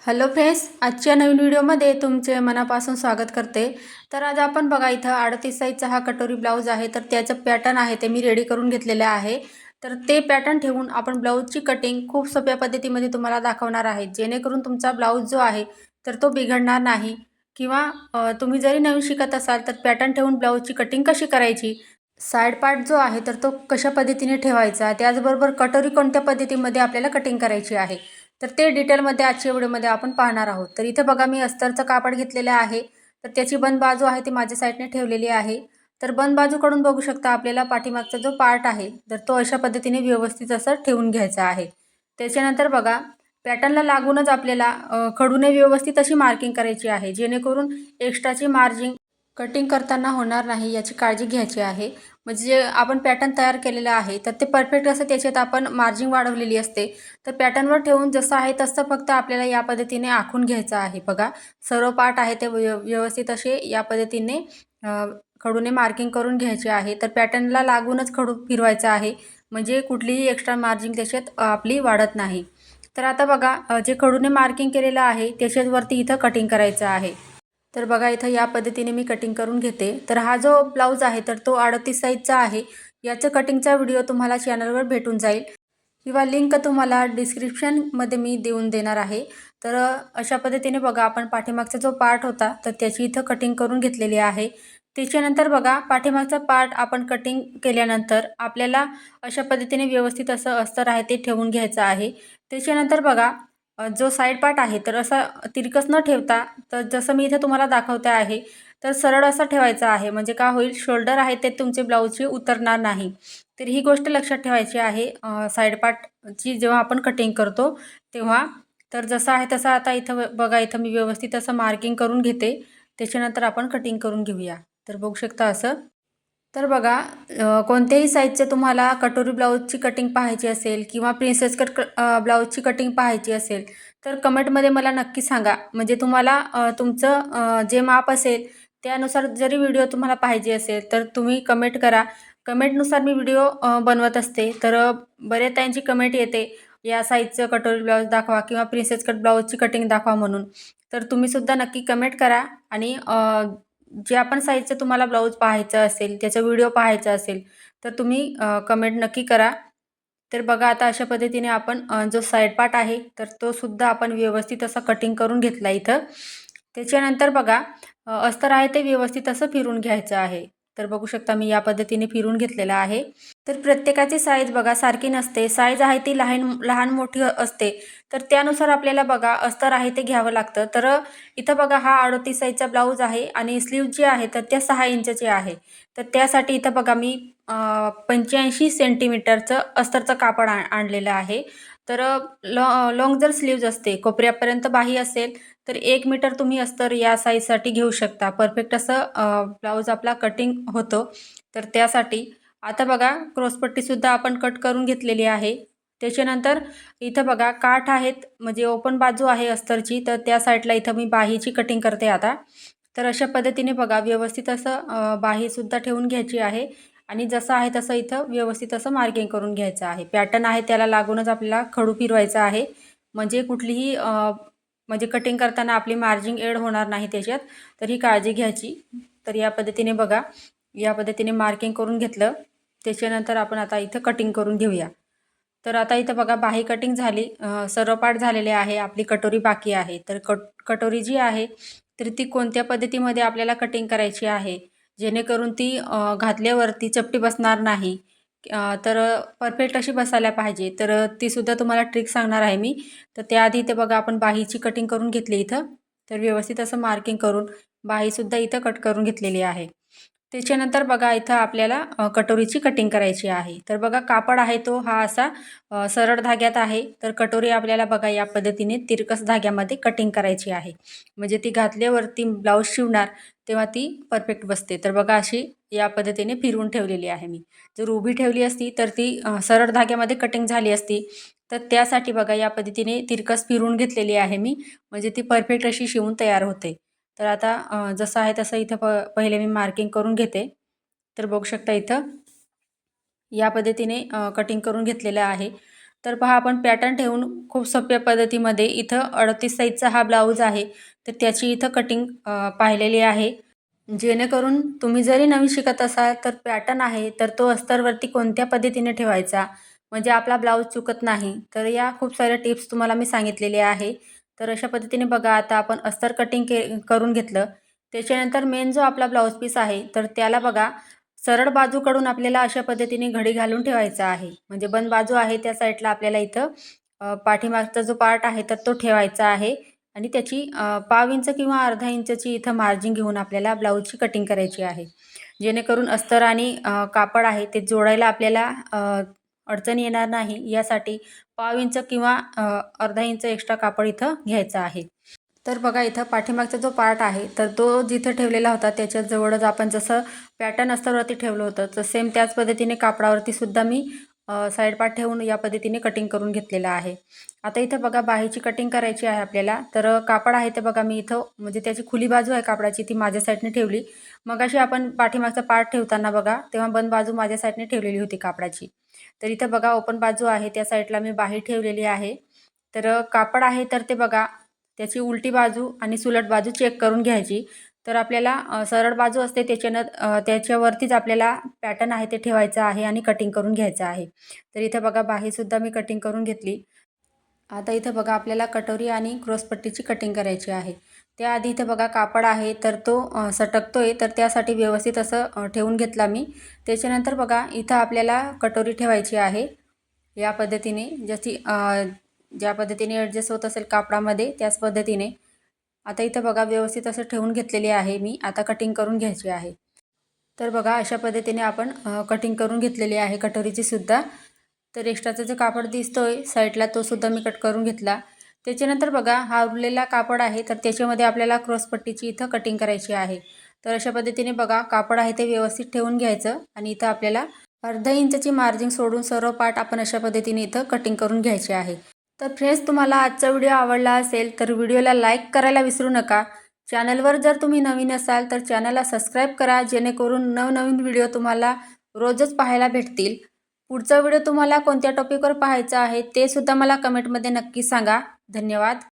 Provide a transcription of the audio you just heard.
Hello friends, आजच्या नवीन व्हिडिओमध्ये तुमचे मनापासून स्वागत करते। तर आज आपण बघा इथं 38 साईजचा हा कटोरी ब्लाऊज आहे। तर त्याचं पॅटर्न आहे ते मी रेडी करून घेतलेले आहे। तर ते पॅटर्न ठेवून आपण ब्लाऊजची कटिंग खूप सोप्या पद्धतीमध्ये तुम्हाला दाखवणार आहे, जेणेकरून तुमचा ब्लाऊज जो आहे तर तो बिघडणार नाही। किंवा तुम्ही जरी नवीन शिकत असाल तर पॅटर्न ठेवून ब्लाऊजची कटिंग कशी करायची, साइड पार्ट जो आहे तर तो कशा पद्धतीने ठेवायचा, त्याचबरोबर कटोरी कोणत्या पद्धतीमध्ये आपल्याला कटिंग करायची आहे, तर ते डिटेलमध्ये आजच्या व्हिडिओमध्ये आपण पाहणार आहोत। तर इथे बघा मी अस्तरचं कापड घेतलेलं आहे। तर त्याची बंद बाजू आहे ती माझ्या साईडने ठेवलेली आहे। तर बंद बाजूकडून बघू शकता आपल्याला पाठीमागचा जो पार्ट आहे तर तो अशा पद्धतीने व्यवस्थित असं ठेवून घ्यायचा आहे। त्याच्यानंतर बघा पॅटर्नला लागूनच आपल्याला खडूने व्यवस्थित अशी मार्किंग करायची आहे, जेणेकरून एक्स्ट्राची मार्जिन कटिंग करताना होणार नाही याची काळजी घ्यायची आहे। म्हणजे जे आपण पॅटर्न तयार केलेला आहे तर ते परफेक्ट असं त्याच्यात आपण मार्जिन वाढवलेली असते। तर पॅटर्नवर ठेवून जसं आहे तसं फक्त आपल्याला या पद्धतीने आखून घ्यायचं आहे। बघा सर्व पार्ट आहे ते व्यवस्थित असे या पद्धतीने खडूने मार्किंग करून घ्यायचे आहे। तर पॅटर्नला लागूनच खडू फिरवायचा आहे, म्हणजे कुठलीही एक्स्ट्रा मार्जिन त्याच्यात आपली वाढत नाही। तर आता बघा जे खडूने मार्किंग केलेलं आहे त्याच्यावरती इथं कटिंग करायचं आहे। तर बघा इथं या पद्धतीने मी कटिंग करून घेते। तर हा जो ब्लाऊज आहे तर तो 38 साईजचा आहे। याचं कटिंगचा व्हिडिओ तुम्हाला चॅनलवर भेटून जाईल किंवा लिंक तुम्हाला डिस्क्रिप्शनमध्ये मी देऊन देणार आहे। तर अशा पद्धतीने बघा आपण पाठीमागचा जो पार्ट होता तर त्याची इथं कटिंग करून घेतलेली आहे। त्याच्यानंतर बघा पाठीमागचा पार्ट आपण कटिंग केल्यानंतर आपल्याला अशा पद्धतीने व्यवस्थित असं अस्तर आहे ते ठेवून घ्यायचं आहे। त्याच्यानंतर बघा जो साइड पार्ट आहे तर असा तिरकस न ठेवता तर जसं मी इथे तुम्हाला दाखवते आहे तर सरळ असा ठेवायचा आहे, म्हणजे काय होईल शोल्डर आहे ते तुमचे ब्लाऊजचे उतरणार नाही। तर ही गोष्ट लक्षात ठेवायची आहे साइड पार्टची जेव्हा आपण कटिंग करतो तेव्हा। तर जसं आहे तसं आता इथं बघा इथं मी व्यवस्थित असं मार्किंग करून घेते। त्याच्यानंतर आपण कटिंग करून घेऊया। तर बघू शकता असं। तर बघा कोणत्याही साईजचे तुम्हाला कटोरी ब्लाऊजची कटिंग पाहायची असेल किंवा प्रिन्सेस कट ब्लाऊजची कटिंग पाहायची असेल तर कमेंटमध्ये मला नक्की सांगा। म्हणजे तुम्हाला तुमचं जे माप असेल त्यानुसार जरी व्हिडिओ तुम्हाला पाहिजे असेल तर तुम्ही कमेंट करा। कमेंटनुसार मी व्हिडिओ बनवत असते। तर बरेच त्यांची कमेंट येते या साईजचं कटोरी ब्लाऊज दाखवा किंवा प्रिन्सेस कट ब्लाऊजची कटिंग दाखवा म्हणून। तर तुम्हीसुद्धा नक्की कमेंट करा आणि जे आपण साईजचं तुम्हाला ब्लाऊज पाहायचं असेल, त्याचा व्हिडिओ पाहायचा असेल तर तुम्ही कमेंट नक्की करा। तर बघा आता अशा पद्धतीने आपण जो साइड पार्ट आहे तर तो सुद्धा आपण व्यवस्थित असा कटिंग करून घेतला इथं। त्याच्यानंतर बघा अस्तर आहे ते व्यवस्थित असं फिरून घ्यायचं आहे। तर बघू शकता मी या पद्धतीने फिरून घेतलेलं आहे। तर प्रत्येकाची साईज बघा सारखी नसते, साईज आहे ती लहान लहान मोठी असते। तर त्यानुसार आपल्याला बघा अस्तर आहे ते घ्यावं लागतं। तर इथं बघा हा 38 साईजचा ब्लाऊज आहे आणि स्लीव जी आहे तर त्या 6 इंचचे आहे। तर त्यासाठी इथं बघा मी 85 सेंटीमीटरचं अस्तरचं कापड आणलेलं आहे। तर लॉंग जर स्लीव्ज असते कोपऱ्यापर्यंत बाही असेल तर 1 मीटर तुम्ही अस्तर या साईजसाठी घेऊ शकता। परफेक्ट असं ब्लाऊज आपला कटिंग होतो। तर त्यासाठी आता बघा क्रॉसपट्टीसुद्धा आपण कट करून घेतलेली आहे। त्याच्यानंतर इथं बघा काठ आहेत, म्हणजे ओपन बाजू आहे अस्तरची, तर त्या साईडला इथं मी बाहीची कटिंग करते आता। तर अशा पद्धतीने बघा व्यवस्थित असं बाहीसुद्धा ठेवून घ्यायची आहे आणि जसं आहे तसं इथं व्यवस्थित असं मार्किंग करून घ्यायचं आहे। पॅटर्न आहे त्याला लागूनच आपल्याला खडू फिरवायचा आहे, म्हणजे कुठलीही म्हणजे कटिंग करताना आपली मार्जिन एड होणार नाही त्याच्यात, तर ही काळजी घ्यायची। तर या पद्धतीने बघा या पद्धतीने मार्किंग करून घेतलं। त्याच्यानंतर आपण आता इथं कटिंग करून घेऊया। तर आता इथं बघा बाही कटिंग झाली, सर्व पार्ट झालेले आहे, आपली कटोरी बाकी आहे। तर कटोरी जी आहे तर ती कोणत्या पद्धतीमध्ये आपल्याला कटिंग करायची आहे, जेणेकरून ती घातल्यावरती चपटी बसणार नाही, तर परफेक्ट अशी बसायला पाहिजे। तर ती सुद्धा तुम्हाला ट्रिक सांगणार आहे मी। तर त्याआधी इथे बघा आपण बाहीची कटिंग करून घेतली इथं। तर व्यवस्थित असं मार्किंग करून बाहीसुद्धा इथं कट करून घेतलेली आहे। त्याच्यानंतर बघा इथं आपल्याला कटोरीची कटिंग करायची आहे। तर बघा कापड आहे तो हा असा सरळ धाग्यात आहे। तर कटोरी आपल्याला बघा या पद्धतीने तिरकस धाग्यामध्ये कटिंग करायची आहे, म्हणजे ती घातल्यावरती ब्लाऊज शिवणार तेव्हा ती परफेक्ट बसते। तर बघा अशी या पद्धतीने फिरवून ठेवलेली आहे मी। जर उभी ठेवली असती तर ती सरळ धाग्यामध्ये कटिंग झाली असती। तर त्यासाठी बघा या पद्धतीने तिरकस फिरवून घेतलेली आहे मी, म्हणजे ती परफेक्ट अशी शिवून तयार होते। तर आता जसं आहे तसं इथं पहिले मी मार्किंग करून घेते। तर बघू शकता इथं या पद्धतीने कटिंग करून घेतलेलं आहे। तर पहा आपण पॅटर्न ठेवून खूप सोप्या पद्धतीमध्ये इथं 38 साईजचा हा ब्लाऊज आहे तर त्याची इथं कटिंग पाहिलेली आहे. जेणेकरून तुम्ही जरी नवीन शिकत असाल तर पॅटर्न आहे तर तो अस्तरवरती कोणत्या पद्धतीने ठेवायचा म्हणजे आपला ब्लाऊज चुकत नाही. तर या खूप साऱ्या टिप्स तुम्हाला मी सांगितलेले आहे. तर अशा पद्धतीने बघा आता आपण अस्तर कटिंग करून घेतलं. त्याच्यानंतर मेन जो आपला ब्लाऊज पीस आहे तर त्याला बघा सरळ बाजूकडून आपल्याला अशा पद्धतीने घडी घालून ठेवायचा आहे. म्हणजे बंद बाजू आहे त्या साईडला आपल्याला इथं पाठीमागचा जो पार्ट आहे तर तो ठेवायचा आहे आणि त्याची पाव इंच किंवा अर्धा इंचची इथं मार्जिन घेऊन आपल्याला ब्लाऊजची कटिंग करायची आहे. जेणेकरून अस्तर आणि कापड आहे ते जोडायला आपल्याला अडचण येणार नाही यासाठी पाव इंच किंवा अर्धा इंच एक्स्ट्रा कापड इथं घ्यायचं आहे. तर बघा इथं पाठीमागचा जो पार्ट आहे तर तो जिथं ठेवलेला होता त्याच्या जवळच आपण जसं पॅटर्न अस्तरवरती ठेवलं होतं तर सेम त्याच पद्धतीने कापडावरती सुद्धा मी साईड पार्ट ठेवून या पद्धतीने कटिंग करून घेतलेलं आहे. आता इथं बघा बाहीची कटिंग करायची आहे आपल्याला. तर कापड आहे ते बघा मी इथं म्हणजे त्याची खुली बाजू आहे कापडाची ती माझ्या साईडने ठेवली. मगाशी आपण पाठीमागचा पार्ट ठेवताना बघा तेव्हा बंद बाजू माझ्या साईडने ठेवलेली होती कापडाची. तर इथं बघा ओपन बाजू आहे त्या साईडला मी बाही ठेवलेली आहे. तर कापड आहे तर ते बघा त्याची उलटी बाजू आणि सुलट बाजू चेक करून घ्यायची. तर आपल्याला सरळ बाजू असते त्याच्यावरतीच आपल्याला पॅटर्न आहे ते ठेवायचं आहे आणि कटिंग करून घ्यायचं आहे. तर इथं बघा बाहीसुद्धा मी कटिंग करून घेतली. आता इथं बघा आपल्याला कटोरी आणि क्रॉसपट्टीची कटिंग करायची आहे. त्याआधी इथं बघा कापड आहे तर तो सटकतोय तर त्यासाठी व्यवस्थित असं ठेवून घेतला मी. त्याच्यानंतर बघा इथं आपल्याला कटोरी ठेवायची आहे. या पद्धतीने ज्या पद्धतीने ॲडजस्ट होत असेल कापडामध्ये त्याच पद्धतीने. आता इथं बघा व्यवस्थित असं ठेवून घेतलेली आहे मी. आता कटिंग करून घ्यायची आहे. तर बघा अशा पद्धतीने आपण कटिंग करून घेतलेली आहे कटोरीची सुद्धा. तर एक्स्ट्राचा जो कापड दिसतोय साईडला तो सुद्धा मी कट करून घेतला. त्याच्यानंतर बघा हा उरलेला कापड आहे तर त्याच्यामध्ये आपल्याला क्रॉसपट्टीची इथं कटिंग करायची आहे. तर अशा पद्धतीने बघा कापड आहे ते व्यवस्थित ठेवून घ्यायचं आणि इथं आपल्याला अर्धा इंचची मार्जिन सोडून सर्व पार्ट आपण अशा पद्धतीने इथं कटिंग करून घ्यायचे आहे. तर फ्रेंड्स तुम्हाला आजचा व्हिडिओ आवडला असेल तर व्हिडिओला लाईक करायला विसरू नका. चॅनलवर जर तुम्ही नवीन असाल तर चॅनलला सबस्क्राईब करा जेणेकरून नवनवीन व्हिडिओ तुम्हाला रोजच पाहायला भेटतील. पुढचा व्हिडिओ तुम्हाला कोणत्या टॉपिकवर पाहायचा आहे ते सुद्धा मला कमेंटमध्ये नक्की सांगा. धन्यवाद.